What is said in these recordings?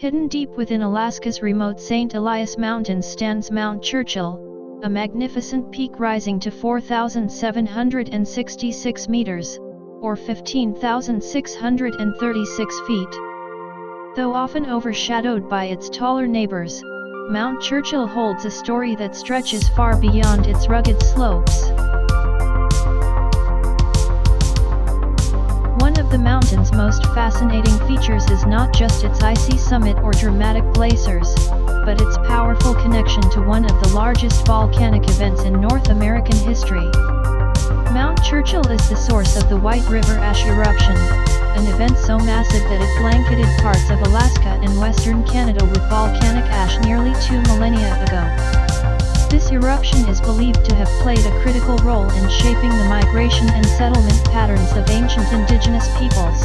Hidden deep within Alaska's remote St Elias Mountains stands Mount Churchill, a magnificent peak rising to 4,766 meters, or 15,636 feet. Though often overshadowed by its taller neighbors, Mount Churchill holds a story that stretches far beyond its rugged slopes. One of the mountain's most fascinating features is not just its icy summit or dramatic glaciers, but its powerful connection to one of the largest volcanic events in North American history. Mount Churchill is the source of the White River Ash eruption, an event so massive that it blanketed parts of Alaska and Western Canada with volcanic ash nearly 2 millennia ago. This eruption is believed to have played a critical role in shaping the migration and settlement patterns of ancient indigenous peoples.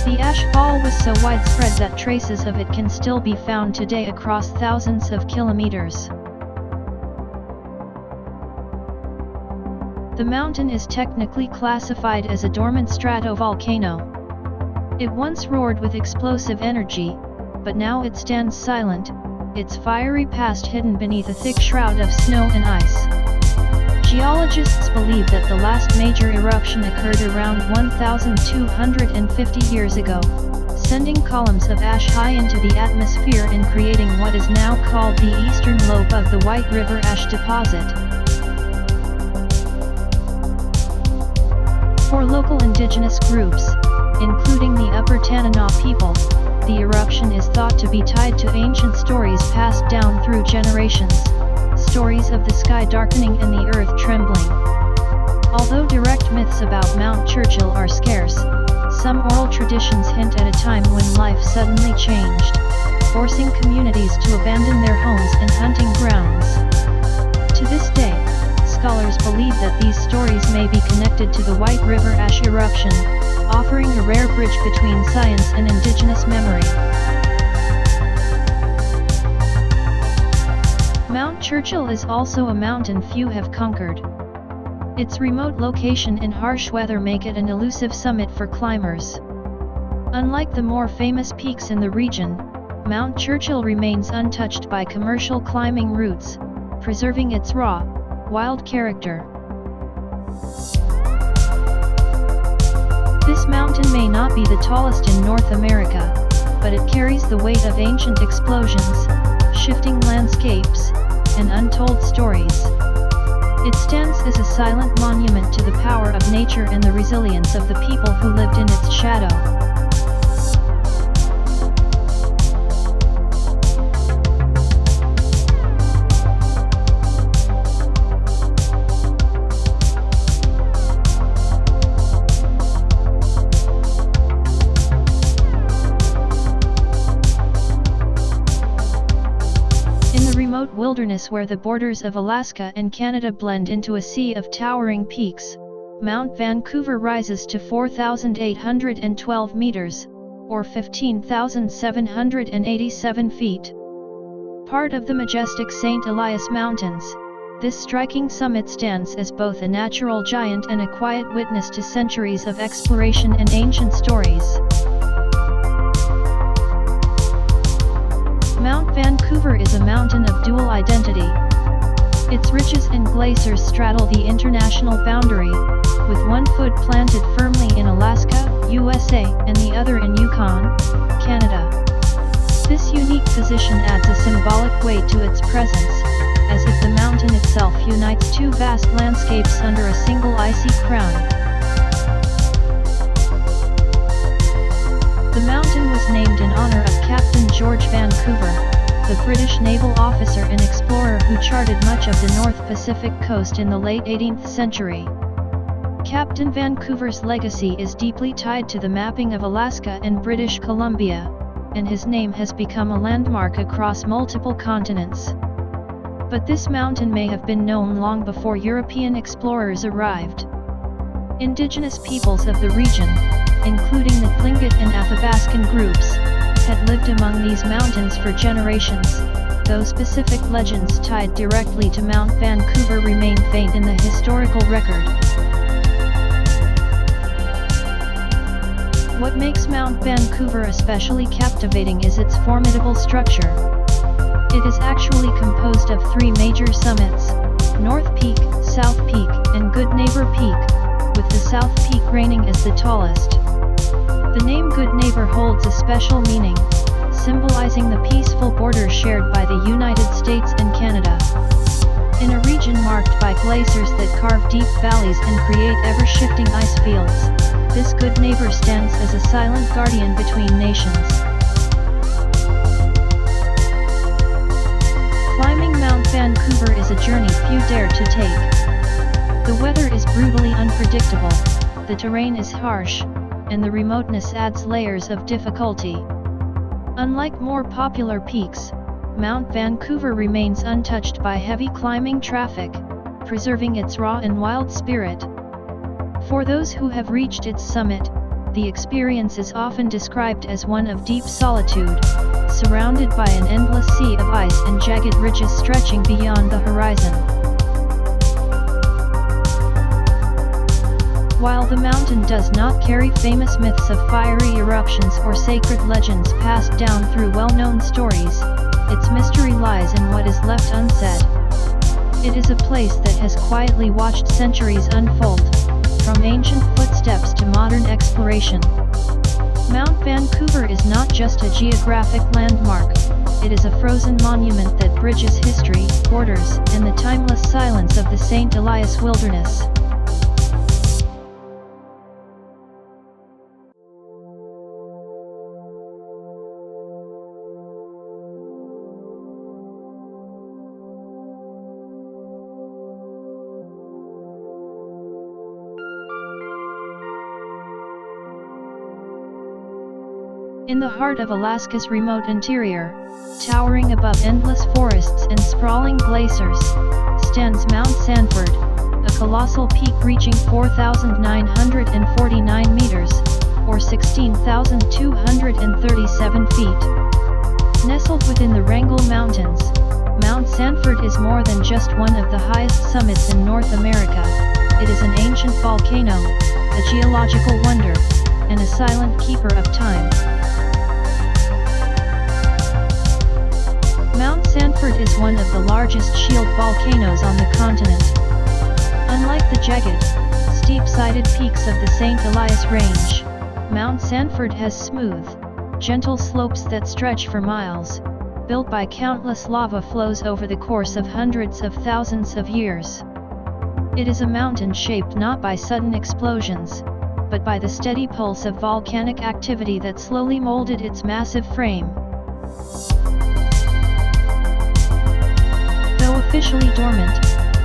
The ash fall was so widespread that traces of it can still be found today across thousands of kilometers. The mountain is technically classified as a dormant stratovolcano. It once roared with explosive energy, but now it stands silent, its fiery past hidden beneath a thick shroud of snow and ice. Geologists believe that the last major eruption occurred around 1,250 years ago, sending columns of ash high into the atmosphere and creating what is now called the eastern lobe of the White River Ash deposit. For local indigenous groups, including the Upper Tanana people, the eruption is thought to be tied to ancient stories passed down through generations, stories of the sky darkening and the earth trembling. Although direct myths about Mount Churchill are scarce, some oral traditions hint at a time when life suddenly changed, forcing communities to abandon their homes and hunting grounds. To this day, scholars believe that these stories may be connected to the White River Ash eruption, offering a rare bridge between science and indigenous memory. Mount Churchill is also a mountain few have conquered. Its remote location and harsh weather make it an elusive summit for climbers. Unlike the more famous peaks in the region, Mount Churchill remains untouched by commercial climbing routes, preserving its raw, wild character. This mountain may not be the tallest in North America, but it carries the weight of ancient explosions, shifting landscapes, and untold stories. It stands as a silent monument to the power of nature and the resilience of the people who lived in its shadow. Wilderness where the borders of Alaska and Canada blend into a sea of towering peaks, Mount Vancouver rises to 4,812 meters, or 15,787 feet. Part of the majestic St Elias Mountains, this striking summit stands as both a natural giant and a quiet witness to centuries of exploration and ancient stories. Mount Vancouver is a mountain of dual identity. Its ridges and glaciers straddle the international boundary, with one foot planted firmly in Alaska, USA, and the other in Yukon, Canada. This unique position adds a symbolic weight to its presence, as if the mountain itself unites two vast landscapes under a single icy crown. The mountain was named in honor of Captain George Vancouver, the British naval officer and explorer who charted much of the North Pacific coast in the late 18th century. Captain Vancouver's legacy is deeply tied to the mapping of Alaska and British Columbia, and his name has become a landmark across multiple continents. But this mountain may have been known long before European explorers arrived. Indigenous peoples of the region, including the Tlingit and Athabascan groups, had lived among these mountains for generations, though specific legends tied directly to Mount Vancouver remain faint in the historical record. What makes Mount Vancouver especially captivating is its formidable structure. It is actually composed of three major summits: North Peak, South Peak, and Good Neighbor Peak, with the South Peak reigning as the tallest. The name Good Neighbor holds a special meaning, symbolizing the peaceful border shared by the United States and Canada. In a region marked by glaciers that carve deep valleys and create ever-shifting ice fields, this Good Neighbor stands as a silent guardian between nations. Climbing Mount Vancouver is a journey few dare to take. The weather is brutally unpredictable, the terrain is harsh, and the remoteness adds layers of difficulty. Unlike more popular peaks, Mount Vancouver remains untouched by heavy climbing traffic, preserving its raw and wild spirit. For those who have reached its summit, the experience is often described as one of deep solitude, surrounded by an endless sea of ice and jagged ridges stretching beyond the horizon. While the mountain does not carry famous myths of fiery eruptions or sacred legends passed down through well-known stories, its mystery lies in what is left unsaid. It is a place that has quietly watched centuries unfold, from ancient footsteps to modern exploration. Mount Vancouver is not just a geographic landmark, it is a frozen monument that bridges history, borders, and the timeless silence of the St Elias wilderness. In the heart of Alaska's remote interior, towering above endless forests and sprawling glaciers, stands Mount Sanford, a colossal peak reaching 4,949 meters, or 16,237 feet. Nestled within the Wrangell Mountains, Mount Sanford is more than just one of the highest summits in North America. It is an ancient volcano, a geological wonder, and a silent keeper of time. Mount Sanford is one of the largest shield volcanoes on the continent. Unlike the jagged, steep-sided peaks of the St Elias Range, Mount Sanford has smooth, gentle slopes that stretch for miles, built by countless lava flows over the course of hundreds of thousands of years. It is a mountain shaped not by sudden explosions, but by the steady pulse of volcanic activity that slowly molded its massive frame. Though officially dormant,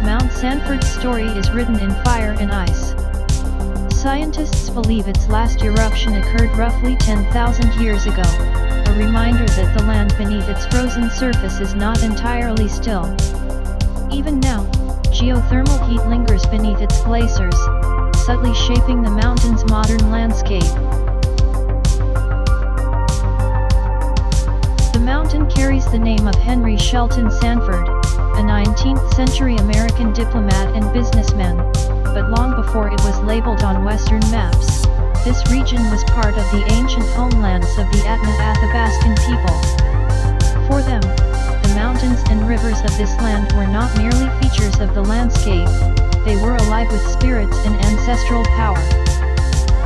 Mount Sanford's story is written in fire and ice. Scientists believe its last eruption occurred roughly 10,000 years ago, a reminder that the land beneath its frozen surface is not entirely still. Even now, geothermal heat lingers beneath its glaciers, subtly shaping the mountain's modern landscape. The mountain carries the name of Henry Shelton Sanford, a 19th-century American diplomat and businessman, but long before it was labeled on Western maps, this region was part of the ancient homelands of the Athabascan people. For them, the mountains and rivers of this land were not merely features of the landscape, they were alive with spirits and ancestral power.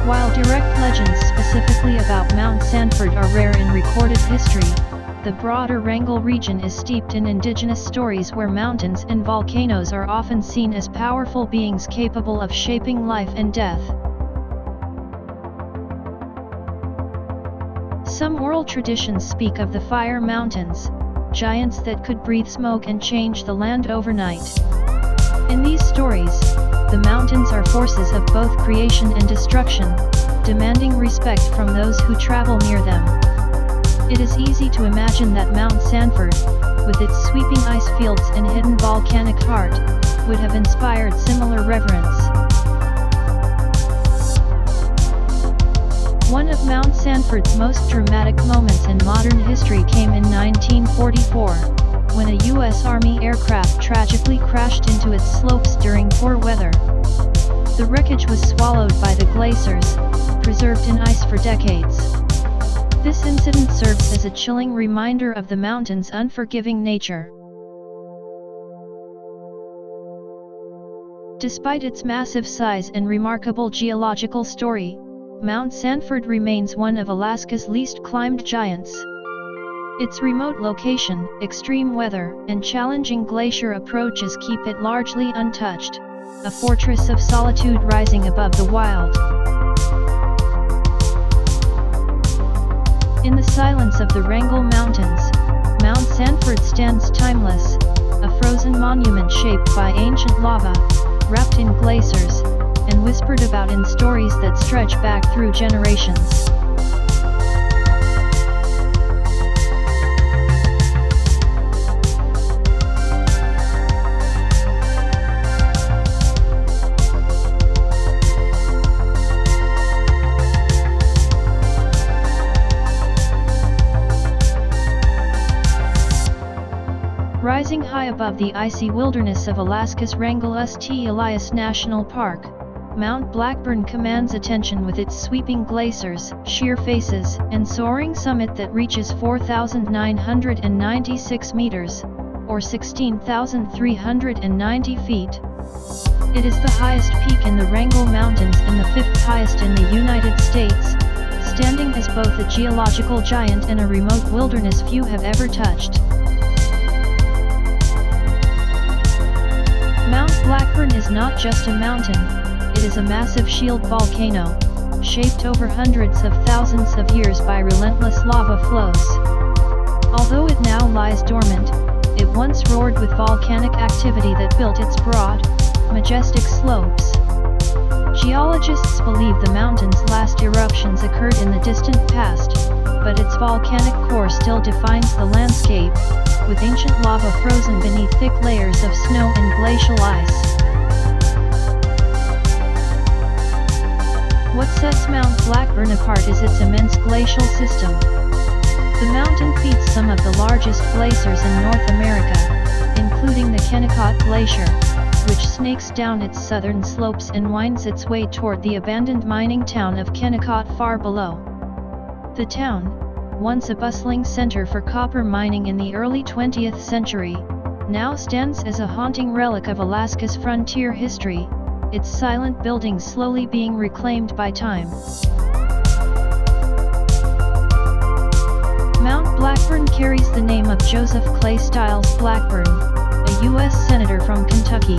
While direct legends specifically about Mount Sanford are rare in recorded history, the broader Wrangell region is steeped in indigenous stories where mountains and volcanoes are often seen as powerful beings capable of shaping life and death. Some oral traditions speak of the fire mountains, giants that could breathe smoke and change the land overnight. In these stories, the mountains are forces of both creation and destruction, demanding respect from those who travel near them. It is easy to imagine that Mount Sanford, with its sweeping ice fields and hidden volcanic heart, would have inspired similar reverence. One of Mount Sanford's most dramatic moments in modern history came in 1944, when a U.S. Army aircraft tragically crashed into its slopes during poor weather. The wreckage was swallowed by the glaciers, preserved in ice for decades. This incident serves as a chilling reminder of the mountain's unforgiving nature. Despite its massive size and remarkable geological story, Mount Sanford remains one of Alaska's least climbed giants. Its remote location, extreme weather, and challenging glacier approaches keep it largely untouched, a fortress of solitude rising above the wild. In the silence of the Wrangell Mountains, Mount Sanford stands timeless, a frozen monument shaped by ancient lava, wrapped in glaciers, and whispered about in stories that stretch back through generations. Rising high above the icy wilderness of Alaska's Wrangell St Elias National Park, Mount Blackburn commands attention with its sweeping glaciers, sheer faces, and soaring summit that reaches 4,996 meters, or 16,390 feet. It is the highest peak in the Wrangell Mountains and the fifth highest in the United States, standing as both a geological giant and a remote wilderness few have ever touched. Mount Blackburn is not just a mountain, it is a massive shield volcano, shaped over hundreds of thousands of years by relentless lava flows. Although it now lies dormant, it once roared with volcanic activity that built its broad, majestic slopes. Geologists believe the mountain's last eruptions occurred in the distant past, but its volcanic core still defines the landscape, with ancient lava frozen beneath thick layers of snow and glacial ice. What sets Mount Blackburn apart is its immense glacial system. The mountain feeds some of the largest glaciers in North America, including the Kennecott Glacier, which snakes down its southern slopes and winds its way toward the abandoned mining town of Kennecott far below. The town, once a bustling center for copper mining in the early 20th century, now stands as a haunting relic of Alaska's frontier history, its silent buildings slowly being reclaimed by time. Mount Blackburn carries the name of Joseph Clay Styles Blackburn, a U.S. Senator from Kentucky,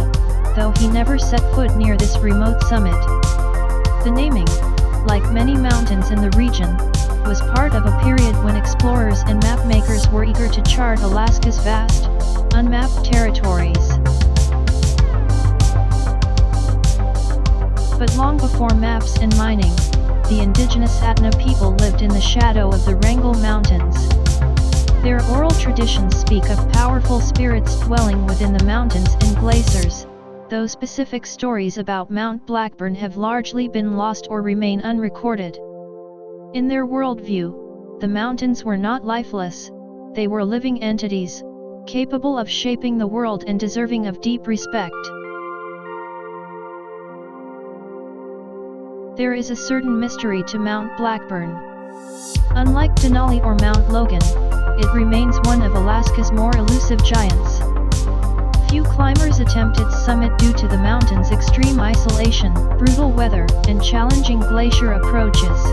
though he never set foot near this remote summit. The naming, like many mountains in the region, was part of a period when explorers and mapmakers were eager to chart Alaska's vast, unmapped territories. But long before maps and mining, the indigenous Atna people lived in the shadow of the Wrangell Mountains. Their oral traditions speak of powerful spirits dwelling within the mountains and glaciers, though specific stories about Mount Blackburn have largely been lost or remain unrecorded. In their worldview, the mountains were not lifeless, they were living entities, capable of shaping the world and deserving of deep respect. There is a certain mystery to Mount Blackburn. Unlike Denali or Mount Logan, it remains one of Alaska's more elusive giants. Few climbers attempt its summit due to the mountain's extreme isolation, brutal weather, and challenging glacier approaches.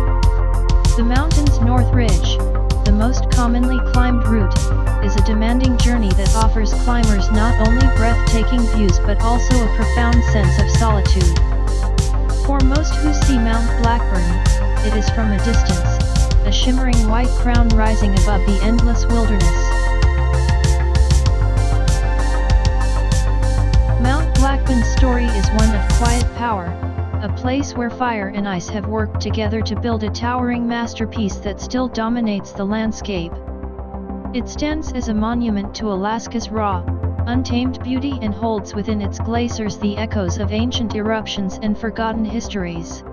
The mountain's North Ridge, the most commonly climbed route, is a demanding journey that offers climbers not only breathtaking views but also a profound sense of solitude. For most who see Mount Blackburn, it is from a distance, a shimmering white crown rising above the endless wilderness. Mount Blackburn's story is one of quiet power, a place where fire and ice have worked together to build a towering masterpiece that still dominates the landscape. It stands as a monument to Alaska's raw, untamed beauty and holds within its glaciers the echoes of ancient eruptions and forgotten histories.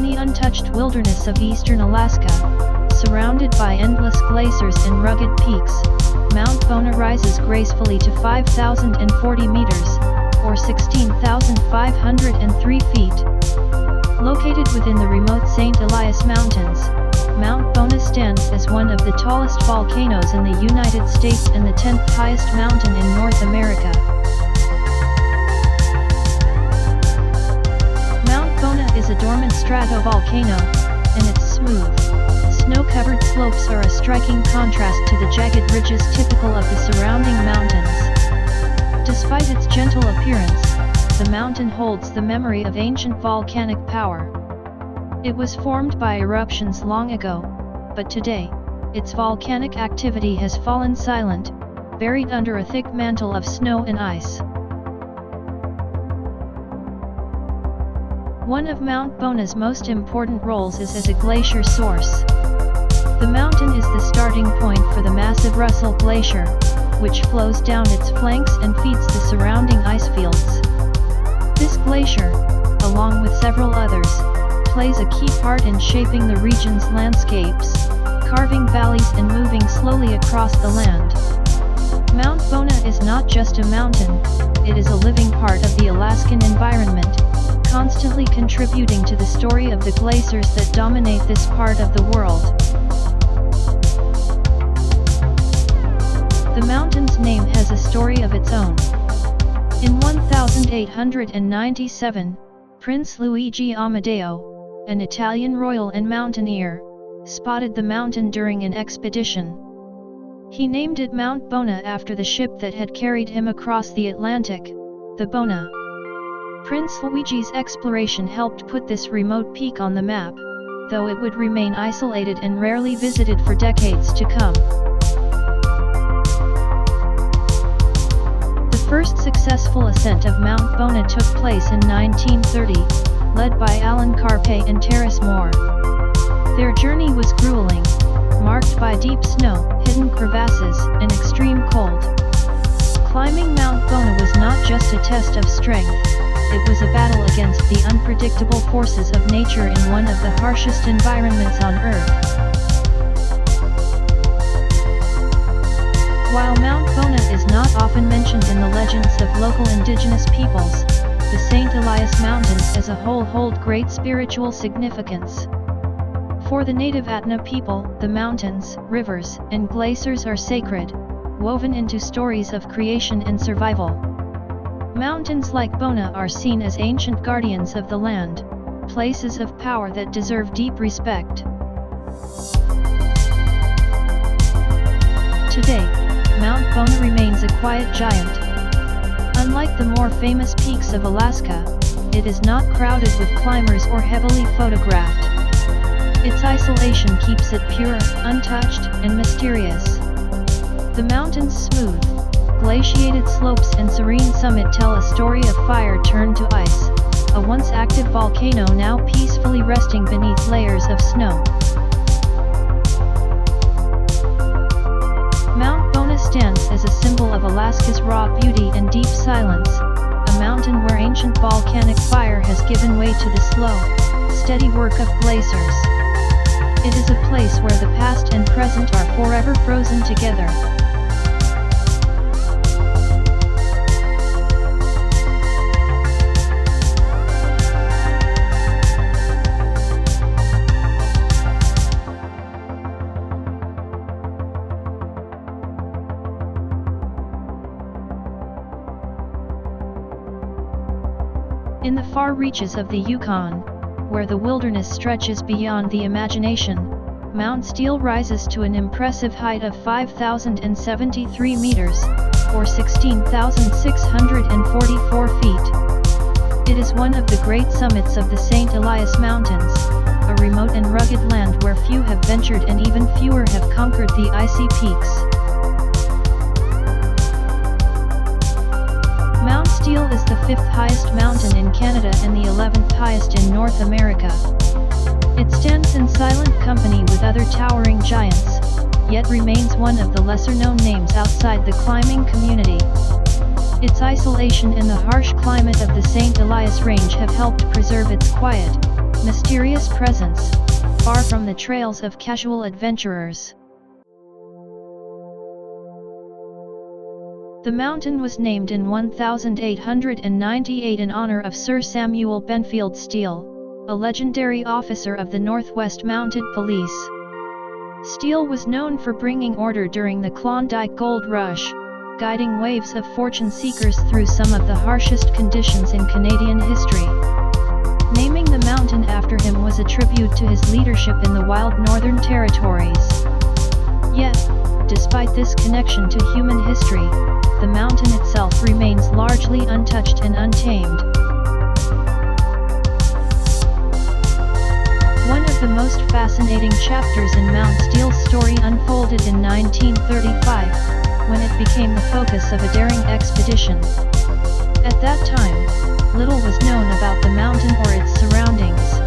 the untouched wilderness of eastern Alaska, surrounded by endless glaciers and rugged peaks, Mount Bona rises gracefully to 5,040 meters, or 16,503 feet. Located within the remote St Elias Mountains, Mount Bona stands as one of the tallest volcanoes in the United States and the 10th highest mountain in North America. Mount Bona is a dormant stratovolcano, and its smooth, snow-covered slopes are a striking contrast to the jagged ridges typical of the surrounding mountains. Despite its gentle appearance, the mountain holds the memory of ancient volcanic power. It was formed by eruptions long ago, but today, its volcanic activity has fallen silent, buried under a thick mantle of snow and ice. One of Mount Bona's most important roles is as a glacier source. The mountain is the starting point for the massive Russell Glacier, which flows down its flanks and feeds the surrounding ice fields. This glacier, along with several others, plays a key part in shaping the region's landscapes, carving valleys and moving slowly across the land. Mount Bona is not just a mountain, it is a living part of the Alaskan environment, constantly contributing to the story of the glaciers that dominate this part of the world. The mountain's name has a story of its own. In 1897, Prince Luigi Amadeo, an Italian royal and mountaineer, spotted the mountain during an expedition. He named it Mount Bona after the ship that had carried him across the Atlantic, the Bona. Prince Luigi's exploration helped put this remote peak on the map, though it would remain isolated and rarely visited for decades to come. The first successful ascent of Mount Bona took place in 1930, led by Alan Carpe and Terrace Moore. Their journey was grueling, marked by deep snow, hidden crevasses, and extreme cold. Climbing Mount Bona was not just a test of strength, it was a battle against the unpredictable forces of nature in one of the harshest environments on Earth. While Mount Bona is not often mentioned in the legends of local indigenous peoples, the St Elias Mountains as a whole hold great spiritual significance. For the native Atna people, the mountains, rivers, and glaciers are sacred, woven into stories of creation and survival. Mountains like Bona are seen as ancient guardians of the land, places of power that deserve deep respect. Today, Mount Bona remains a quiet giant. Unlike the more famous peaks of Alaska, it is not crowded with climbers or heavily photographed. Its isolation keeps it pure, untouched, and mysterious. The mountain's smooth, glaciated slopes and serene summit tell a story of fire turned to ice, a once active volcano now peacefully resting beneath layers of snow. Mount Bona stands as a symbol of Alaska's raw beauty and deep silence, a mountain where ancient volcanic fire has given way to the slow, steady work of glaciers. It is a place where the past and present are forever frozen together. In the far reaches of the Yukon, where the wilderness stretches beyond the imagination, Mount Steele rises to an impressive height of 5,073 meters, or 16,644 feet. It is one of the great summits of the St Elias Mountains, a remote and rugged land where few have ventured and even fewer have conquered the icy peaks. Mount Steele is the 5th highest mountain in Canada and the 11th highest in North America. It stands in silent company with other towering giants, yet remains one of the lesser-known names outside the climbing community. Its isolation and the harsh climate of the St Elias Range have helped preserve its quiet, mysterious presence, far from the trails of casual adventurers. The mountain was named in 1898 in honor of Sir Samuel Benfield Steele, a legendary officer of the Northwest Mounted Police. Steele was known for bringing order during the Klondike Gold Rush, guiding waves of fortune seekers through some of the harshest conditions in Canadian history. Naming the mountain after him was a tribute to his leadership in the wild Northern Territories. Yet, despite this connection to human history, the mountain itself remains largely untouched and untamed. One of the most fascinating chapters in Mount Steele's story unfolded in 1935, when it became the focus of a daring expedition. At that time, little was known about the mountain or its surroundings.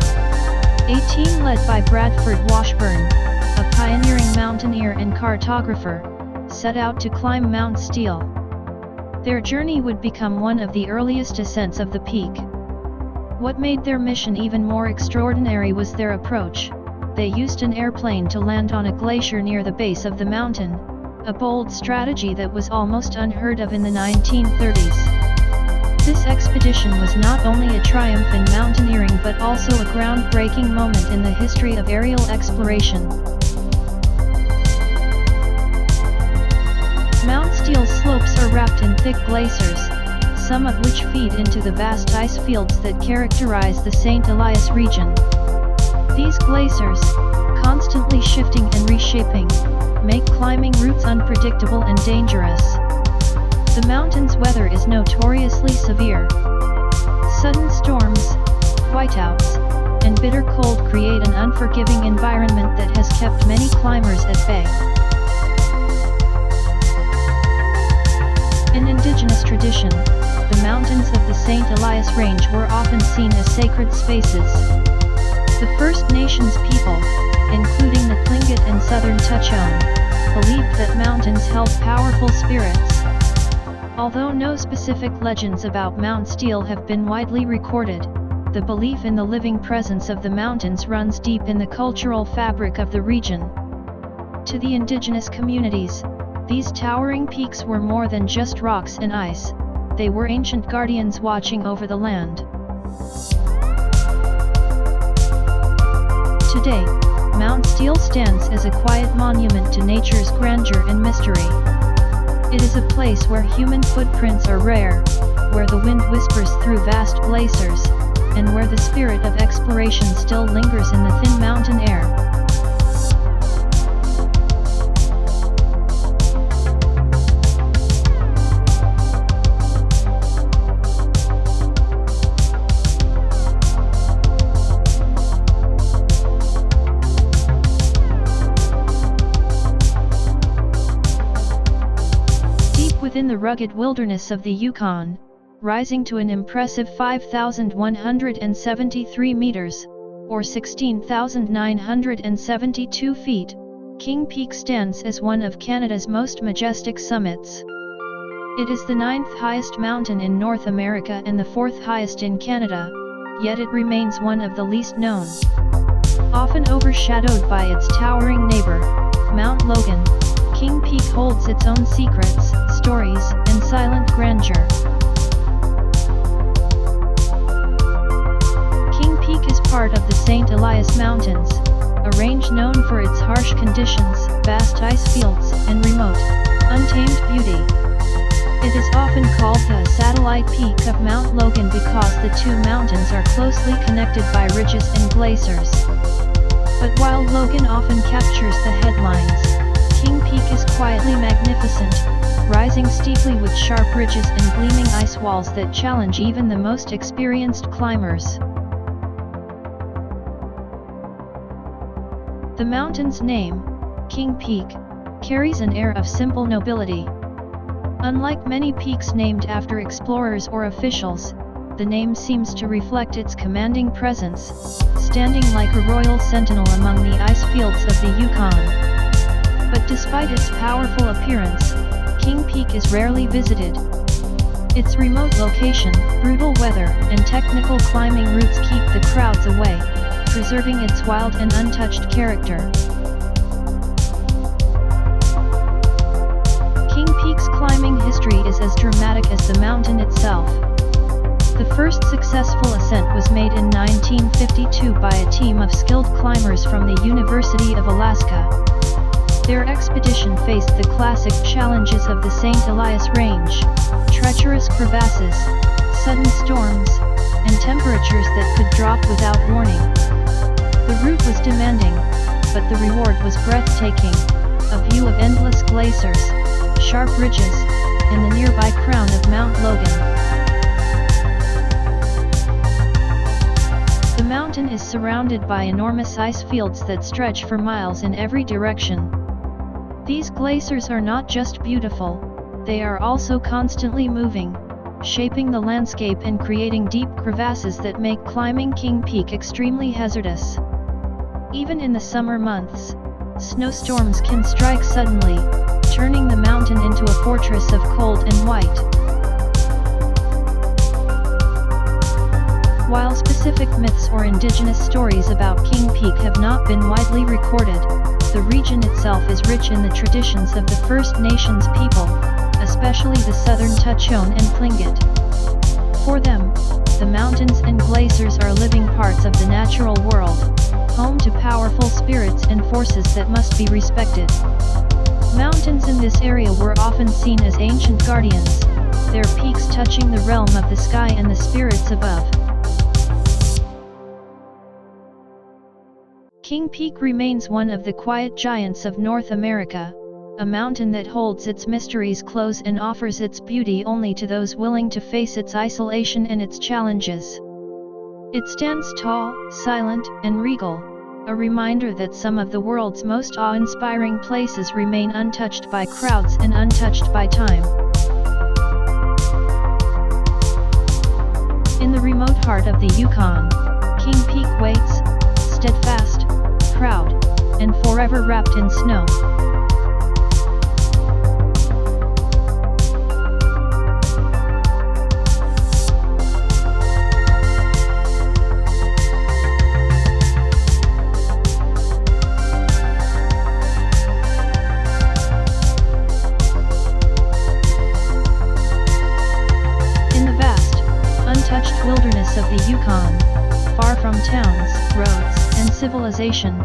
A team led by Bradford Washburn, a pioneering mountaineer and cartographer, set out to climb Mount Steele. Their journey would become one of the earliest ascents of the peak. What made their mission even more extraordinary was their approach. They used an airplane to land on a glacier near the base of the mountain, a bold strategy that was almost unheard of in the 1930s. This expedition was not only a triumph in mountaineering but also a groundbreaking moment in the history of aerial exploration. Mount Steele's slopes are wrapped in thick glaciers, some of which feed into the vast ice fields that characterize the St Elias region. These glaciers, constantly shifting and reshaping, make climbing routes unpredictable and dangerous. The mountain's weather is notoriously severe. Sudden storms, whiteouts, and bitter cold create an unforgiving environment that has kept many climbers at bay. In indigenous tradition, the mountains of the St Elias Range were often seen as sacred spaces. The First Nations people, including the Tlingit and Southern Tatuaddle, believed that mountains held powerful spirits. Although no specific legends about Mount Steele have been widely recorded, the belief in the living presence of the mountains runs deep in the cultural fabric of the region. To the indigenous communities, these towering peaks were more than just rocks and ice. They were ancient guardians watching over the land. Today, Mount Steele stands as a quiet monument to nature's grandeur and mystery. It is a place where human footprints are rare, where the wind whispers through vast glaciers, and where the spirit of exploration still lingers in the thin mountain air. Within the rugged wilderness of the Yukon, rising to an impressive 5,173 meters, or 16,972 feet, King Peak stands as one of Canada's most majestic summits. It is the 9th highest mountain in North America and the 4th highest in Canada, yet it remains one of the least known. Often overshadowed by its towering neighbor, Mount Logan, King Peak holds its own secrets, stories, and silent grandeur. King Peak is part of the St Elias Mountains, a range known for its harsh conditions, vast ice fields, and remote, untamed beauty. It is often called the satellite peak of Mount Logan because the two mountains are closely connected by ridges and glaciers. But while Logan often captures the headlines, King Peak is quietly magnificent, rising steeply with sharp ridges and gleaming ice walls that challenge even the most experienced climbers. The mountain's name, King Peak, carries an air of simple nobility. Unlike many peaks named after explorers or officials, the name seems to reflect its commanding presence, standing like a royal sentinel among the ice fields of the Yukon. But despite its powerful appearance, King Peak is rarely visited. Its remote location, brutal weather, and technical climbing routes keep the crowds away. preserving its wild and untouched character. King Peak's climbing history is as dramatic as the mountain itself. The first successful ascent was made in 1952 by a team of skilled climbers from the University of Alaska. Their expedition faced the classic challenges of the St Elias Range: treacherous crevasses, sudden storms, and temperatures that could drop without warning. The route was demanding, but the reward was breathtaking: a view of endless glaciers, sharp ridges, and the nearby crown of Mount Logan. The mountain is surrounded by enormous ice fields that stretch for miles in every direction. These glaciers are not just beautiful, they are also constantly moving, shaping the landscape and creating deep crevasses that make climbing King Peak extremely hazardous. Even in the summer months, snowstorms can strike suddenly, turning the mountain into a fortress of cold and white. While specific myths or indigenous stories about King Peak have not been widely recorded, the region itself is rich in the traditions of the First Nations people, especially the southern Tatuaddle and Tlingit. For them, the mountains and glaciers are living parts of the natural world, home to powerful spirits and forces that must be respected. Mountains in this area were often seen as ancient guardians, their peaks touching the realm of the sky and the spirits above. King Peak remains one of the quiet giants of North America, a mountain that holds its mysteries close and offers its beauty only to those willing to face its isolation and its challenges. It stands tall, silent, and regal, a reminder that some of the world's most awe-inspiring places remain untouched by crowds and untouched by time. In the remote heart of the Yukon, King Peak waits, steadfast, proud, and forever wrapped in snow. In the vast, untouched wilderness of the Yukon, far from towns, roads, and civilization,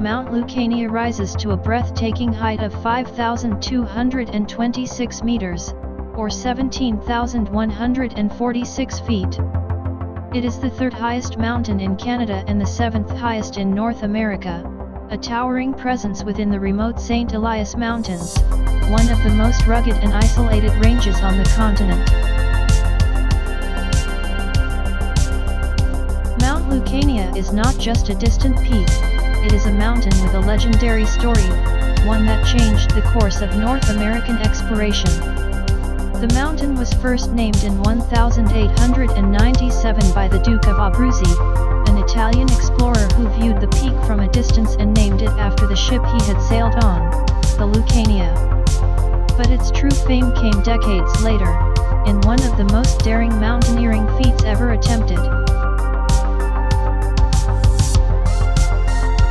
Mount Lucania rises to a breathtaking height of 5,226 meters, or 17,146 feet. It is the third highest mountain in Canada and the seventh highest in North America, a towering presence within the remote St Elias Mountains, one of the most rugged and isolated ranges on the continent. Mount Lucania is not just a distant peak, it is a mountain with a legendary story, one that changed the course of North American exploration. The mountain was first named in 1897 by the Duke of Abruzzi, an Italian explorer who viewed the peak from a distance and named it after the ship he had sailed on, the Lucania. But its true fame came decades later, in one of the most daring mountaineering feats ever attempted.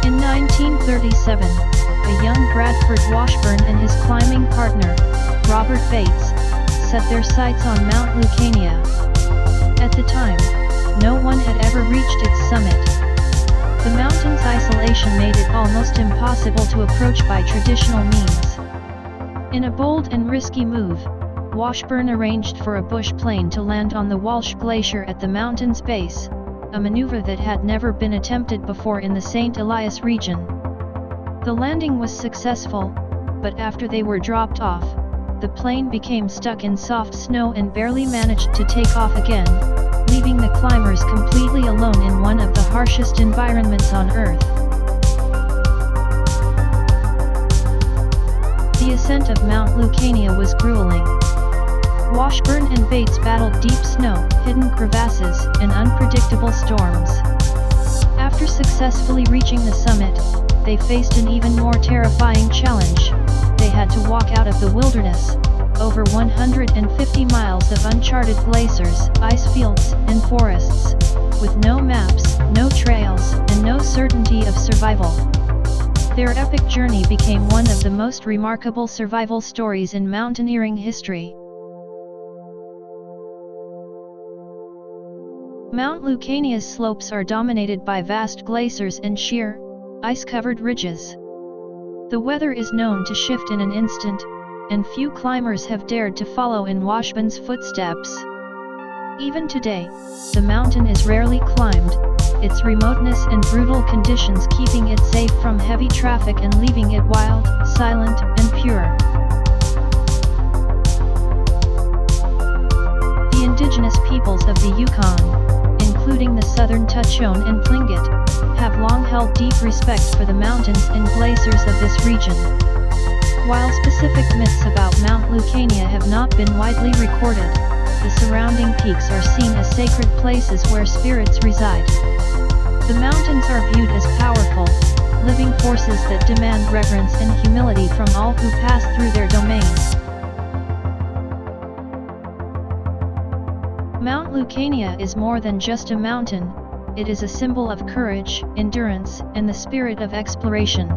In 1937, a young Bradford Washburn and his climbing partner, Robert Bates, set their sights on Mount Lucania. At the time, no one had ever reached its summit. The mountain's isolation made it almost impossible to approach by traditional means. In a bold and risky move, Washburn arranged for a bush plane to land on the Walsh Glacier at the mountain's base, a maneuver that had never been attempted before in the St Elias region. The landing was successful, but after they were dropped off, the plane became stuck in soft snow and barely managed to take off again, leaving the climbers completely alone in one of the harshest environments on Earth. The ascent of Mount Lucania was grueling. Washburn and Bates battled deep snow, hidden crevasses, and unpredictable storms. After successfully reaching the summit, they faced an even more terrifying challenge. They had to walk out of the wilderness, over 150 miles of uncharted glaciers, ice fields, and forests. with no maps, no trails, and no certainty of survival. Their epic journey became one of the most remarkable survival stories in mountaineering history. Mount Lucania's slopes are dominated by vast glaciers and sheer, ice-covered ridges. The weather is known to shift in an instant, and few climbers have dared to follow in Washburn's footsteps. Even today, the mountain is rarely climbed, its remoteness and brutal conditions keeping it safe from heavy traffic and leaving it wild, silent, and pure. The indigenous peoples of the Yukon, including the southern Tatuaddle and Tlingit, have long held deep respect for the mountains and glaciers of this region. While specific myths about Mount Lucania have not been widely recorded, the surrounding peaks are seen as sacred places where spirits reside. The mountains are viewed as powerful, living forces that demand reverence and humility from all who pass through their domains. Mount Lucania is more than just a mountain, it is a symbol of courage, endurance, and the spirit of exploration.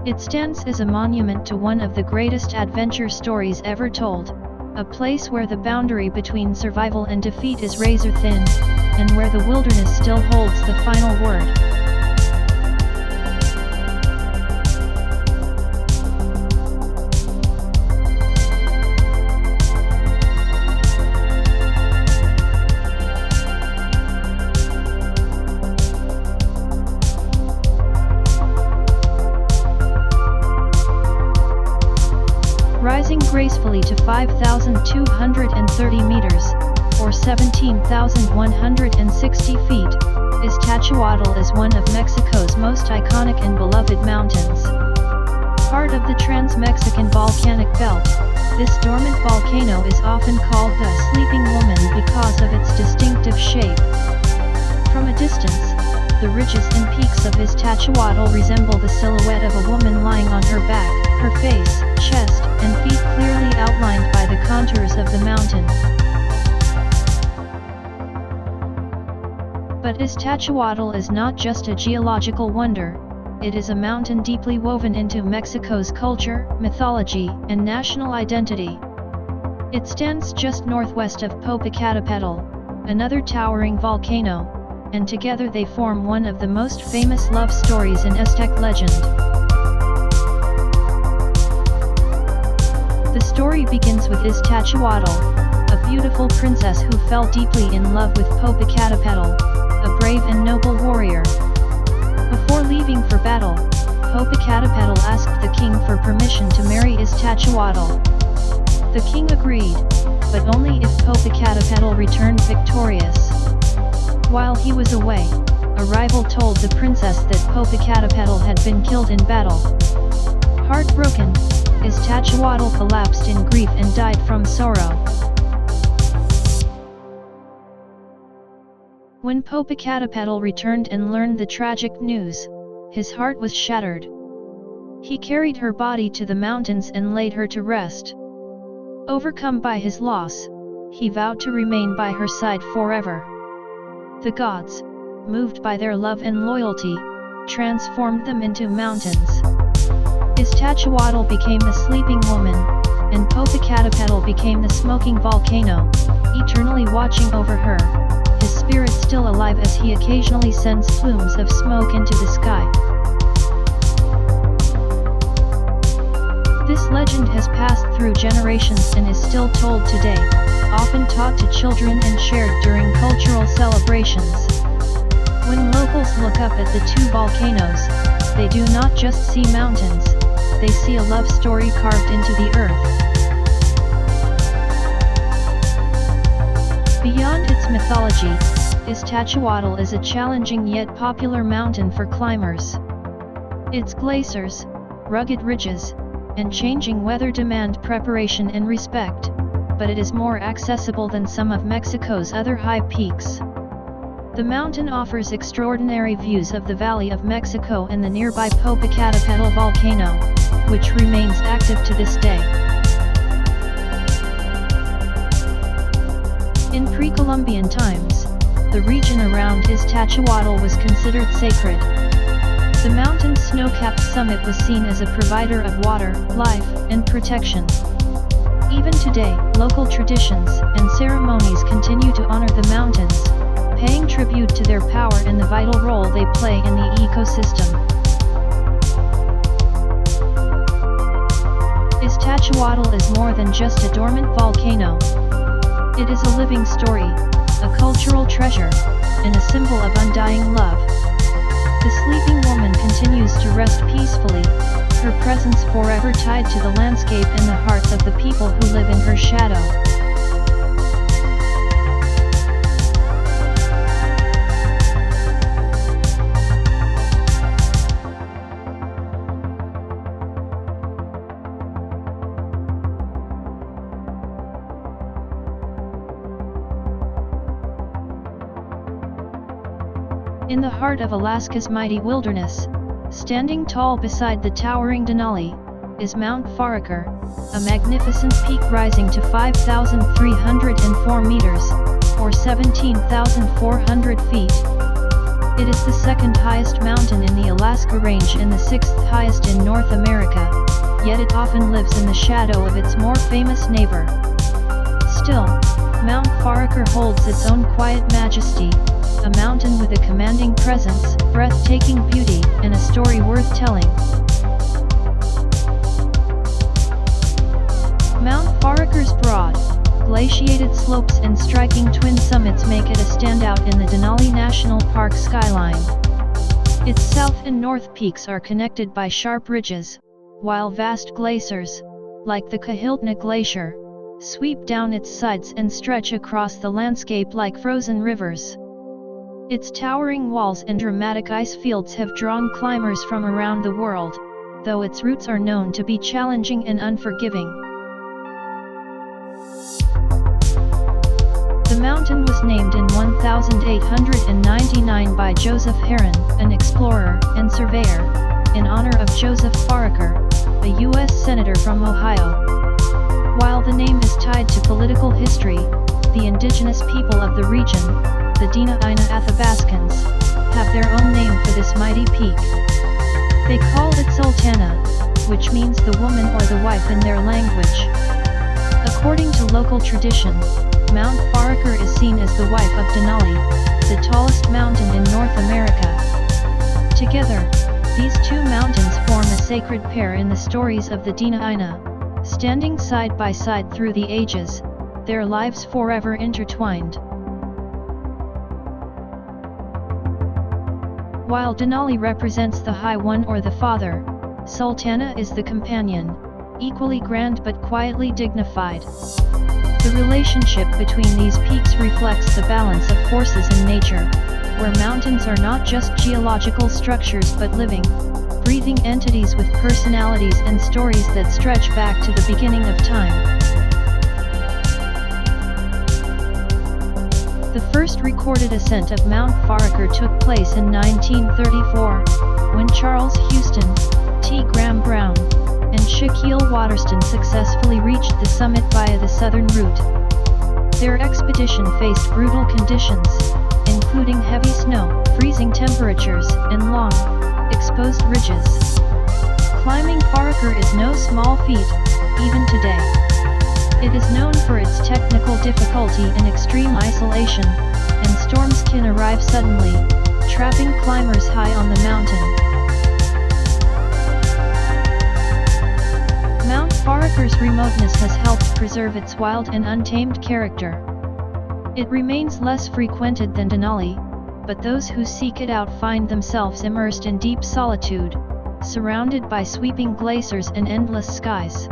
It stands as a monument to one of the greatest adventure stories ever told, a place where the boundary between survival and defeat is razor thin, and where the wilderness still holds the final word. Rising gracefully to 5,230 meters, or 17,160 feet, Tatuaddle is one of Mexico's most iconic and beloved mountains. Part of the Trans-Mexican Volcanic Belt, this dormant volcano is often called the Sleeping Woman because of its distinctive shape. From a distance, the ridges and peaks of Tatuaddle resemble the silhouette of a woman lying on her back, her face, chest, and feet clearly outlined by the contours of the mountain. But Tatuaddle is not just a geological wonder, it is a mountain deeply woven into Mexico's culture, mythology, and national identity. It stands just northwest of Popocatépetl, another towering volcano, and together they form one of the most famous love stories in Aztec legend. The story begins with Tatuaddle, a beautiful princess who fell deeply in love with Popicatapetl, a brave and noble warrior. Before leaving for battle, Popicatapetl asked the king for permission to marry Tatuaddle. The king agreed, but only if Popicatapetl returned victorious. While he was away, a rival told the princess that Popicatapetl had been killed in battle. Heartbroken, Tatuaddle collapsed in grief and died from sorrow. When Popicatapetl returned and learned the tragic news, his heart was shattered. He carried her body to the mountains and laid her to rest. Overcome by his loss, he vowed to remain by her side forever. The gods, moved by their love and loyalty, transformed them into mountains. Tatuaddle became the Sleeping Woman, and Popocatépetl became the smoking volcano, eternally watching over her, his spirit still alive as he occasionally sends plumes of smoke into the sky. This legend has passed through generations and is still told today, often taught to children and shared during cultural celebrations. When locals look up at the two volcanoes, they do not just see mountains, they see a love story carved into the earth. Beyond its mythology, Tatuaddle is a challenging yet popular mountain for climbers. Its glaciers, rugged ridges, and changing weather demand preparation and respect, but it is more accessible than some of Mexico's other high peaks. The mountain offers extraordinary views of the Valley of Mexico and the nearby Popocatépetl volcano, which remains active to this day. In pre-Columbian times, the region around his Tatuaddle was considered sacred. The mountain's snow-capped summit was seen as a provider of water, life, and protection. Even today, local traditions and ceremonies continue to honor the mountains, paying tribute to their power and the vital role they play in the ecosystem. His Tatuaddle is more than just a dormant volcano. It is a living story, a cultural treasure, and a symbol of undying love. The sleeping woman continues to rest peacefully, her presence forever tied to the landscape and the hearts of the people who live in her shadow. In the heart of Alaska's mighty wilderness, standing tall beside the towering Denali, is Mount Foraker, a magnificent peak rising to 5,304 meters, or 17,400 feet. It is the second highest mountain in the Alaska Range and the sixth highest in North America, yet it often lives in the shadow of its more famous neighbor. Still, Mount Foraker holds its own quiet majesty, a mountain with a commanding presence, breathtaking beauty, and a story worth telling. Mount Foraker's broad, glaciated slopes and striking twin summits make it a standout in the Denali National Park skyline. Its south and north peaks are connected by sharp ridges, while vast glaciers, like the Kahiltna Glacier, sweep down its sides and stretch across the landscape like frozen rivers. Its towering walls and dramatic ice fields have drawn climbers from around the world, though its routes are known to be challenging and unforgiving. The mountain was named in 1899 by Joseph Herron, an explorer and surveyor, in honor of Joseph Foraker, a U.S. Senator from Ohio. While the name is tied to political history, the indigenous people of the region, the Denali Athabascans, have their own name for this mighty peak. They call it Sultana, which means the woman or the wife in their language. According to local tradition, Mount Foraker is seen as the wife of Denali, the tallest mountain in North America. Together, these two mountains form a sacred pair in the stories of the Denali, standing side by side through the ages, their lives forever intertwined. While Denali represents the High One or the Father, Sultana is the companion, equally grand but quietly dignified. The relationship between these peaks reflects the balance of forces in nature, where mountains are not just geological structures but living, breathing entities with personalities and stories that stretch back to the beginning of time. The first recorded ascent of Mount Foraker took place in 1934, when Charles Houston, T. Graham Brown, and Shaquille Waterston successfully reached the summit via the southern route. Their expedition faced brutal conditions, including heavy snow, freezing temperatures, and long, exposed ridges. Climbing Foraker is no small feat, even today. It is known for its technical difficulty and extreme isolation, and storms can arrive suddenly, trapping climbers high on the mountain. Mount Foraker's remoteness has helped preserve its wild and untamed character. It remains less frequented than Denali, but those who seek it out find themselves immersed in deep solitude, surrounded by sweeping glaciers and endless skies.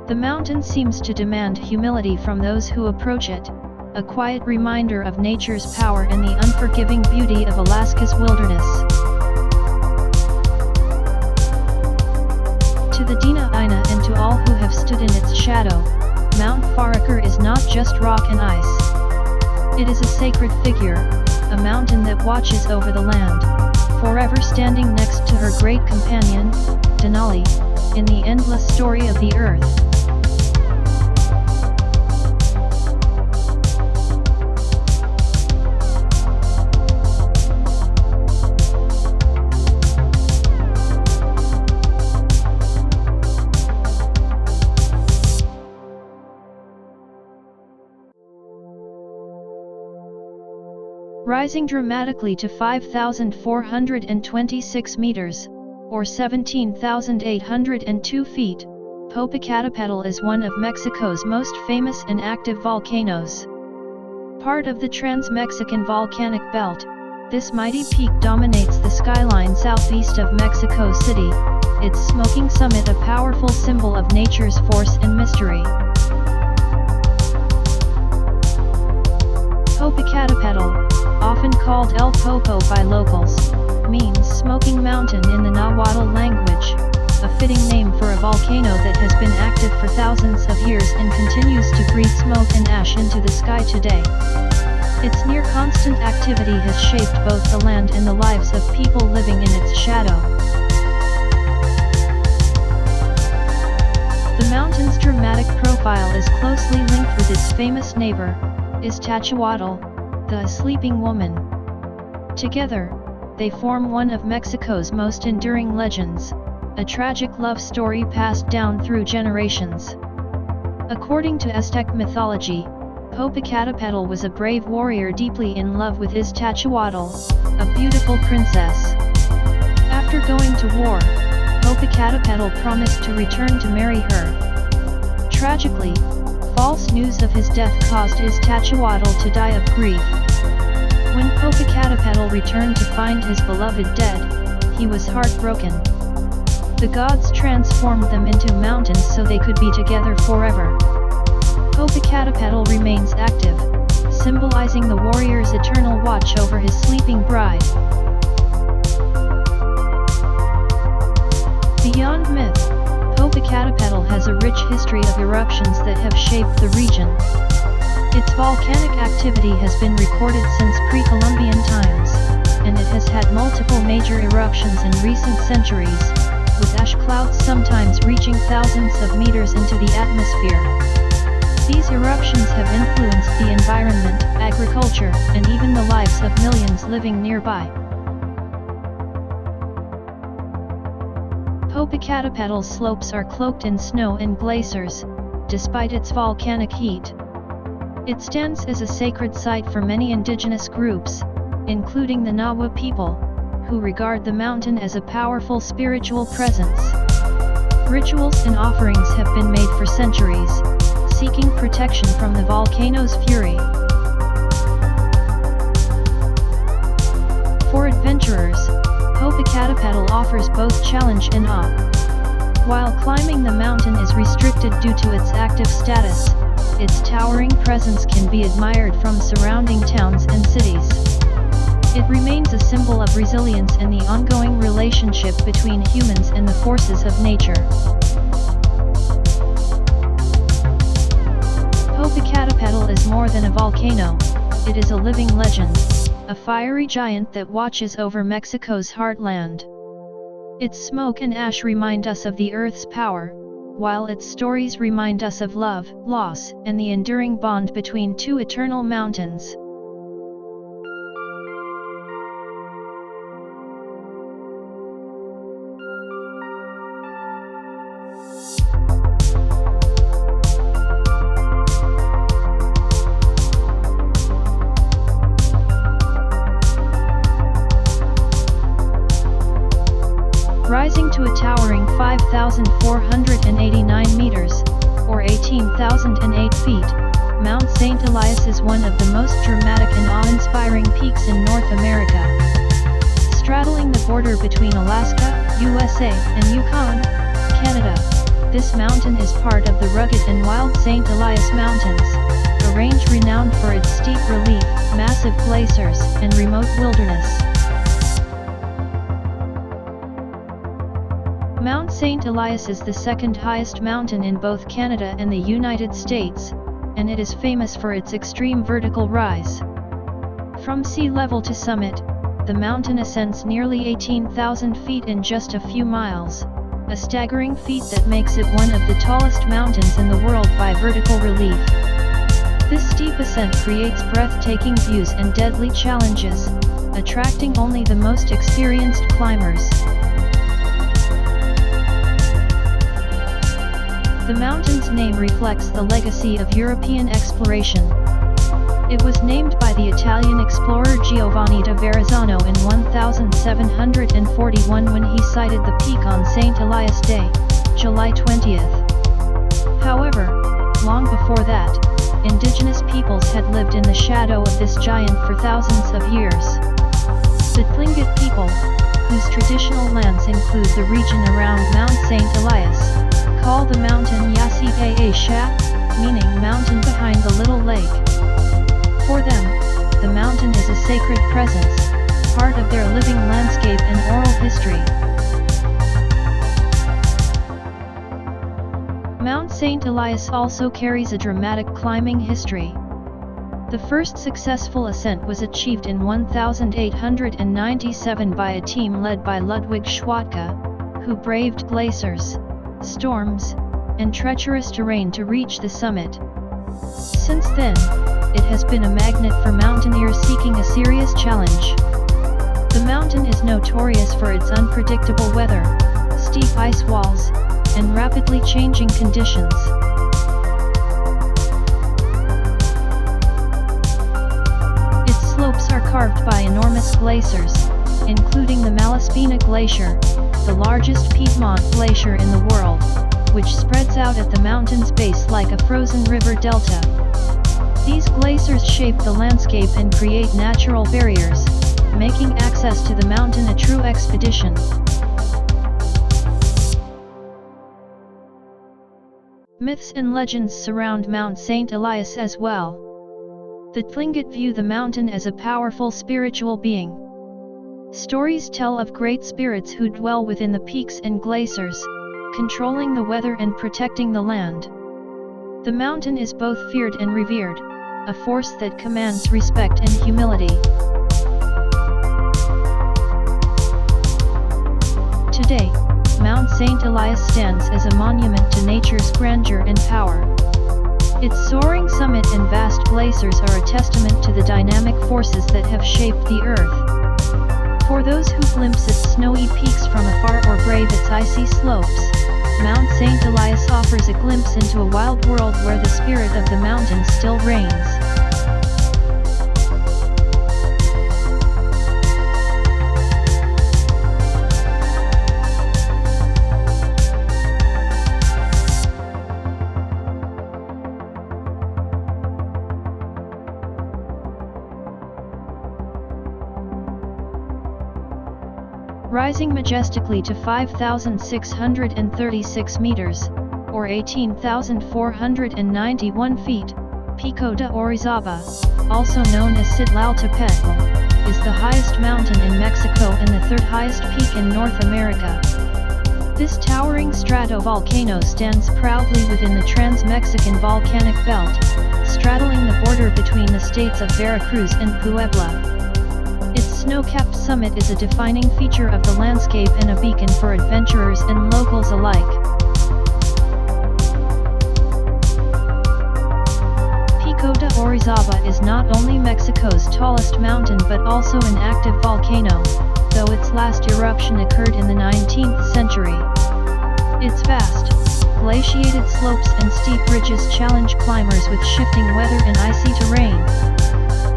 The mountain seems to demand humility from those who approach it, a quiet reminder of nature's power and the unforgiving beauty of Alaska's wilderness. To the Denali and to all who have stood in its shadow, Mount Foraker is not just rock and ice. It is a sacred figure, a mountain that watches over the land, forever standing next to her great companion, Denali, in the endless story of the earth. Rising dramatically to 5,426 meters, or 17,802 feet, Popocatépetl is one of Mexico's most famous and active volcanoes. Part of the Trans-Mexican Volcanic Belt, this mighty peak dominates the skyline southeast of Mexico City, its smoking summit a powerful symbol of nature's force and mystery. Popocatépetl, often called El Popo by locals, means smoking mountain in the Nahuatl language, a fitting name for a volcano that has been active for thousands of years and continues to breathe smoke and ash into the sky today. Its near-constant activity has shaped both the land and the lives of people living in its shadow. The mountain's dramatic profile is closely linked with its famous neighbor, Tatuaddle, the sleeping woman. Together, they form one of Mexico's most enduring legends, a tragic love story passed down through generations. According to Aztec mythology, Popocatépetl was a brave warrior deeply in love with his Tatuaddle, a beautiful princess. After going to war, Popocatépetl promised to return to marry her. Tragically, false news of his death caused his Tatuaddle to die of grief. When Popocatépetl returned to find his beloved dead, he was heartbroken. The gods transformed them into mountains so they could be together forever. Popocatépetl remains active, symbolizing the warrior's eternal watch over his sleeping bride. Beyond myth, Popocatépetl has a rich history of eruptions that have shaped the region. Its volcanic activity has been recorded since pre-Columbian times, and it has had multiple major eruptions in recent centuries, with ash clouds sometimes reaching thousands of meters into the atmosphere. These eruptions have influenced the environment, agriculture, and even the lives of millions living nearby. Popocatépetl's slopes are cloaked in snow and glaciers, despite its volcanic heat. It stands as a sacred site for many indigenous groups, including the Nahua people, who regard the mountain as a powerful spiritual presence. Rituals and offerings have been made for centuries, seeking protection from the volcano's fury. For adventurers, Popocatépetl offers both challenge and awe. While climbing the mountain is restricted due to its active status, its towering presence can be admired from surrounding towns and cities. It remains a symbol of resilience and the ongoing relationship between humans and the forces of nature. Popocatépetl is more than a volcano, it is a living legend, a fiery giant that watches over Mexico's heartland. Its smoke and ash remind us of the Earth's power, while its stories remind us of love, loss, and the enduring bond between two eternal mountains. Rising to a towering 5,489 meters, or 18,008 feet, Mount St Elias is one of the most dramatic and awe-inspiring peaks in North America. Straddling the border between Alaska, USA, and Yukon, Canada, this mountain is part of the rugged and wild St Elias Mountains, a range renowned for its steep relief, massive glaciers, and remote wilderness. Mount St Elias is the second highest mountain in both Canada and the United States, and it is famous for its extreme vertical rise. From sea level to summit, the mountain ascends nearly 18,000 feet in just a few miles, a staggering feat that makes it one of the tallest mountains in the world by vertical relief. This steep ascent creates breathtaking views and deadly challenges, attracting only the most experienced climbers. The mountain's name reflects the legacy of European exploration. It was named by the Italian explorer Giovanni da Verrazzano in 1741 when he sighted the peak on St Elias Day, July 20th. However, long before that, indigenous peoples had lived in the shadow of this giant for thousands of years. The Tlingit people, whose traditional lands include the region around Mount St Elias, call the mountain Yasi-Pe-Sha, meaning mountain behind the little lake. For them, the mountain is a sacred presence, part of their living landscape and oral history. Mount St Elias also carries a dramatic climbing history. The first successful ascent was achieved in 1897 by a team led by Ludwig Schwatka, who braved glaciers, storms, and treacherous terrain to reach the summit. Since then, it has been a magnet for mountaineers seeking a serious challenge. The mountain is notorious for its unpredictable weather, steep ice walls, and rapidly changing conditions. Slopes are carved by enormous glaciers, including the Malaspina Glacier, the largest Piedmont glacier in the world, which spreads out at the mountain's base like a frozen river delta. These glaciers shape the landscape and create natural barriers, making access to the mountain a true expedition. Myths and legends surround Mount St Elias as well. The Tlingit view the mountain as a powerful spiritual being. Stories tell of great spirits who dwell within the peaks and glaciers, controlling the weather and protecting the land. The mountain is both feared and revered, a force that commands respect and humility. Today, Mount St Elias stands as a monument to nature's grandeur and power. Its soaring summit and vast glaciers are a testament to the dynamic forces that have shaped the Earth. For those who glimpse its snowy peaks from afar or brave its icy slopes, Mount St Elias offers a glimpse into a wild world where the spirit of the mountain still reigns. Rising majestically to 5,636 meters, or 18,491 feet, Picoda Orizaba, also known as Tatuaddle, is the highest mountain in Mexico and the third highest peak in North America. This towering stratovolcano stands proudly within the Trans-Mexican Volcanic Belt, straddling the border between the states of Veracruz and Puebla. Its snow-capped summit is a defining feature of the landscape and a beacon for adventurers and locals alike. Picoda Orizaba is not only Mexico's tallest mountain but also an active volcano, though its last eruption occurred in the 19th century. Its vast, glaciated slopes and steep ridges challenge climbers with shifting weather and icy terrain.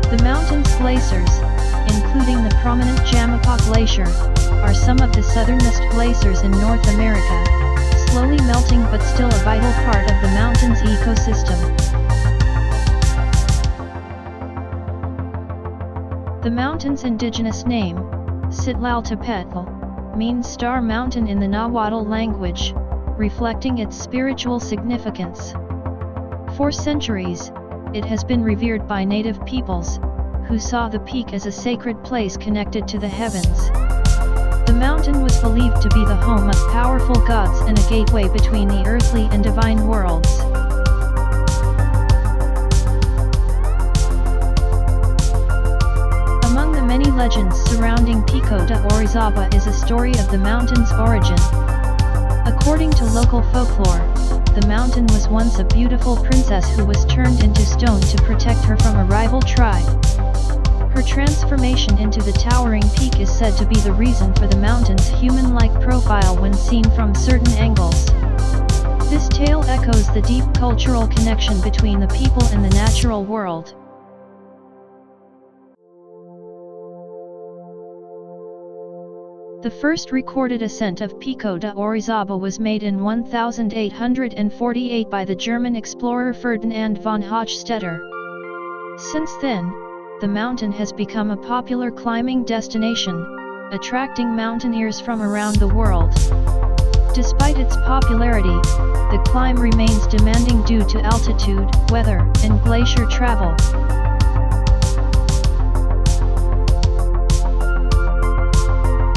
The mountain's glaciers, including the prominent Jamapa Glacier, are some of the southernmost glaciers in North America, slowly melting but still a vital part of the mountain's ecosystem. The mountain's indigenous name, Tatuaddle, means Star Mountain in the Nahuatl language, reflecting its spiritual significance. For centuries, it has been revered by native peoples, who saw the peak as a sacred place connected to the heavens. The mountain was believed to be the home of powerful gods and a gateway between the earthly and divine worlds. Among the many legends surrounding Picoda Orizaba is a story of the mountain's origin. According to local folklore, the mountain was once a beautiful princess who was turned into stone to protect her from a rival tribe. Her transformation into the towering peak is said to be the reason for the mountain's human-like profile when seen from certain angles. This tale echoes the deep cultural connection between the people and the natural world. The first recorded ascent of Picoda Orizaba was made in 1848 by the German explorer Ferdinand von Hochstetter. Since then, the mountain has become a popular climbing destination, attracting mountaineers from around the world. Despite its popularity, the climb remains demanding due to altitude, weather, and glacier travel.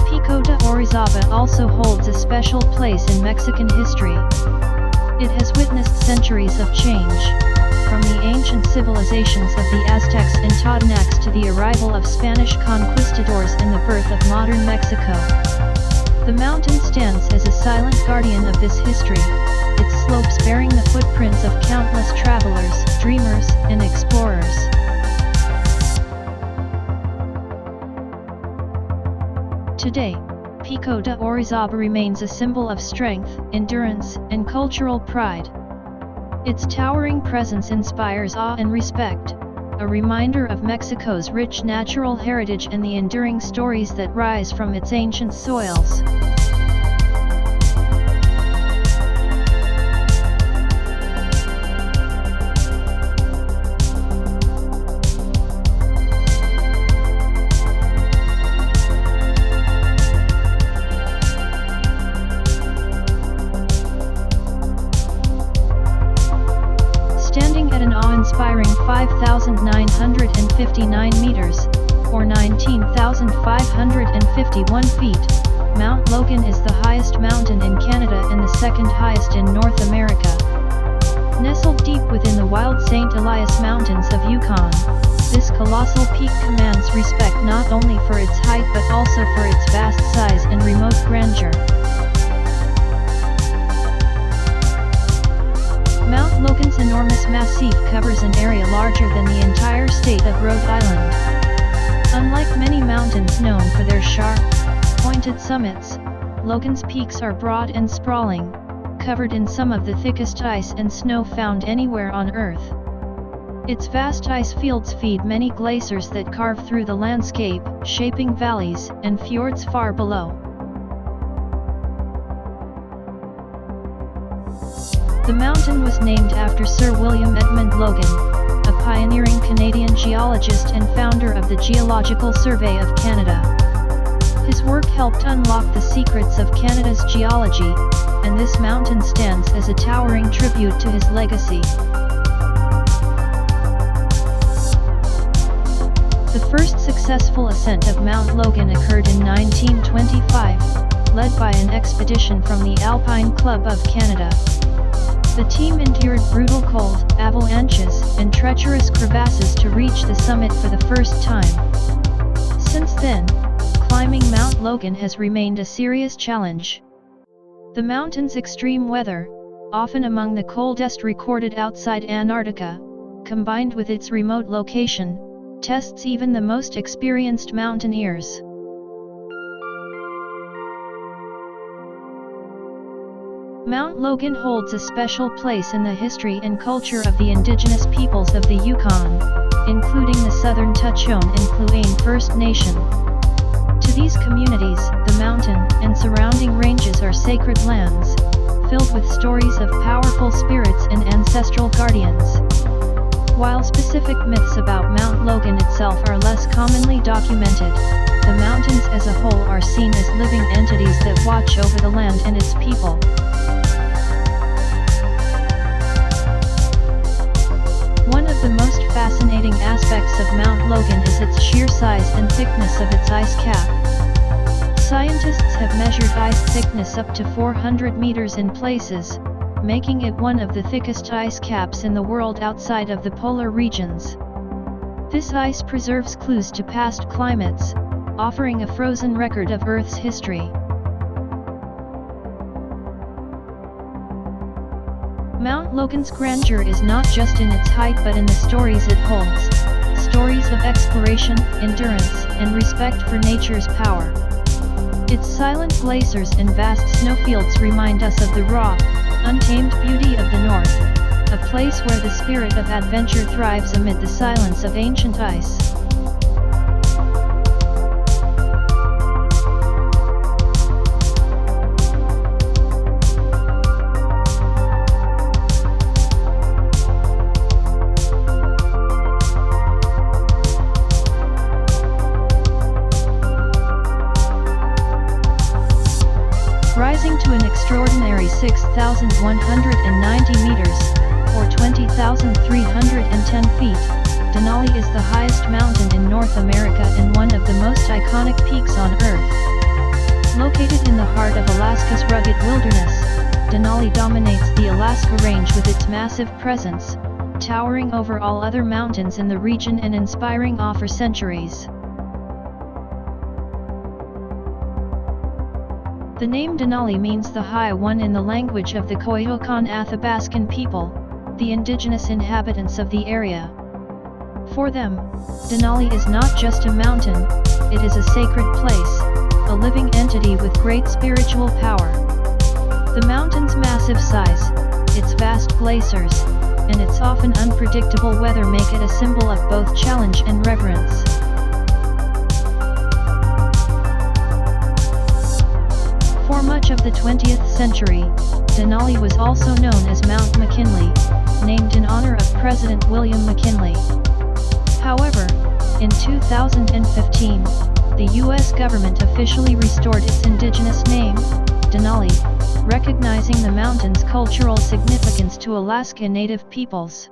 Picoda Orizaba also holds a special place in Mexican history. It has witnessed centuries of change, from the ancient civilizations of the Aztecs and Totonacs to the arrival of Spanish conquistadors and the birth of modern Mexico. The mountain stands as a silent guardian of this history, its slopes bearing the footprints of countless travelers, dreamers, and explorers. Today, Picoda Orizaba remains a symbol of strength, endurance, and cultural pride. Its towering presence inspires awe and respect, a reminder of Mexico's rich natural heritage and the enduring stories that rise from its ancient soils. Standing at an awe-inspiring 5,959 meters, or 19,551 feet, Mount Logan is the highest mountain in Canada and the second highest in North America. Nestled deep within the wild St Elias Mountains of Yukon, this colossal peak commands respect not only for its height but also for its vast size and remote grandeur. Mount Logan's enormous massif covers an area larger than the entire state of Rhode Island. Unlike many mountains known for their sharp, pointed summits, Logan's peaks are broad and sprawling, covered in some of the thickest ice and snow found anywhere on Earth. Its vast ice fields feed many glaciers that carve through the landscape, shaping valleys and fjords far below. The mountain was named after Sir William Edmund Logan, a pioneering Canadian geologist and founder of the Geological Survey of Canada. His work helped unlock the secrets of Canada's geology, and this mountain stands as a towering tribute to his legacy. The first successful ascent of Mount Logan occurred in 1925, led by an expedition from the Alpine Club of Canada. The team endured brutal cold, avalanches, and treacherous crevasses to reach the summit for the first time. Since then, climbing Mount Logan has remained a serious challenge. The mountain's extreme weather, often among the coldest recorded outside Antarctica, combined with its remote location, tests even the most experienced mountaineers. Mount Logan holds a special place in the history and culture of the indigenous peoples of the Yukon, including the Southern Tatuaddle and Kluane First Nation. To these communities, the mountain and surrounding ranges are sacred lands, filled with stories of powerful spirits and ancestral guardians. While specific myths about Mount Logan itself are less commonly documented, the mountains as a whole are seen as living entities that watch over the land and its people. One of the most fascinating aspects of Mount Logan is its sheer size and thickness of its ice cap. Scientists have measured ice thickness up to 400 meters in places, making it one of the thickest ice caps in the world outside of the polar regions. This ice preserves clues to past climates, offering a frozen record of Earth's history. Mount Logan's grandeur is not just in its height but in the stories it holds, stories of exploration, endurance, and respect for nature's power. Its silent glaciers and vast snowfields remind us of the raw, untamed beauty of the North, a place where the spirit of adventure thrives amid the silence of ancient ice. Rising to an extraordinary 6,190 meters, or 20,310 feet, Denali is the highest mountain in North America and one of the most iconic peaks on Earth. Located in the heart of Alaska's rugged wilderness, Denali dominates the Alaska Range with its massive presence, towering over all other mountains in the region and inspiring awe for centuries. The name Denali means the High One in the language of the Koyukon Athabascan people, the indigenous inhabitants of the area. For them, Denali is not just a mountain, it is a sacred place, a living entity with great spiritual power. The mountain's massive size, its vast glaciers, and its often unpredictable weather make it a symbol of both challenge and reverence. For much of the 20th century, Denali was also known as Mount McKinley, named in honor of President William McKinley. However, in 2015, the U.S. government officially restored its indigenous name, Denali, recognizing the mountain's cultural significance to Alaska Native peoples.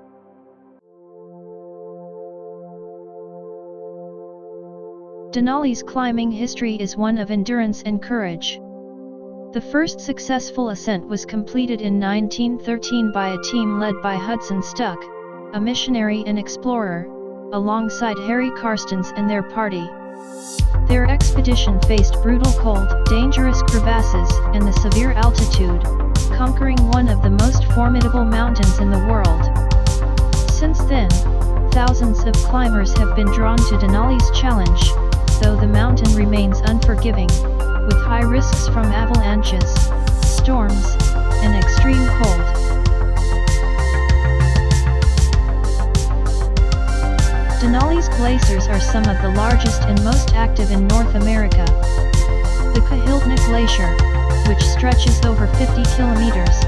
Denali's climbing history is one of endurance and courage. The first successful ascent was completed in 1913 by a team led by Hudson Stuck, a missionary and explorer, alongside Harry Karstens and their party. Their expedition faced brutal cold, dangerous crevasses, and the severe altitude, conquering one of the most formidable mountains in the world. Since then, thousands of climbers have been drawn to Denali's challenge, though the mountain remains unforgiving, with high risks from avalanches, storms, and extreme cold. Denali's glaciers are some of the largest and most active in North America. The Kahiltna Glacier, which stretches over 50 kilometers,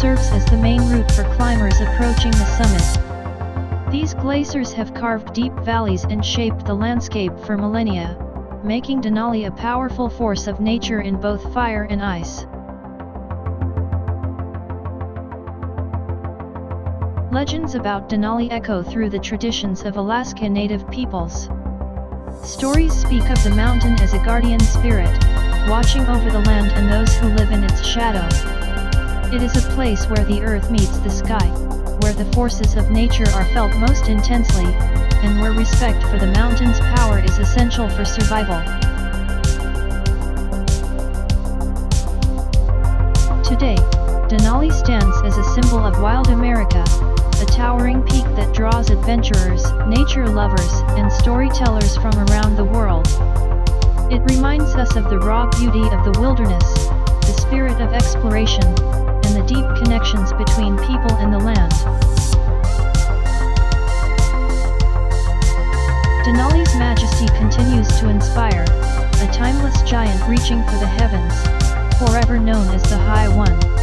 serves as the main route for climbers approaching the summit. These glaciers have carved deep valleys and shaped the landscape for millennia, making Denali a powerful force of nature in both fire and ice. Legends about Denali echo through the traditions of Alaska Native peoples. Stories speak of the mountain as a guardian spirit, watching over the land and those who live in its shadow. It is a place where the earth meets the sky, where the forces of nature are felt most intensely, and where respect for the mountain's power is essential for survival. Today, Denali stands as a symbol of wild America, a towering peak that draws adventurers, nature lovers, and storytellers from around the world. It reminds us of the raw beauty of the wilderness, the spirit of exploration, and the deep connections between people and the land. Denali's majesty continues to inspire, a timeless giant reaching for the heavens, forever known as the High One.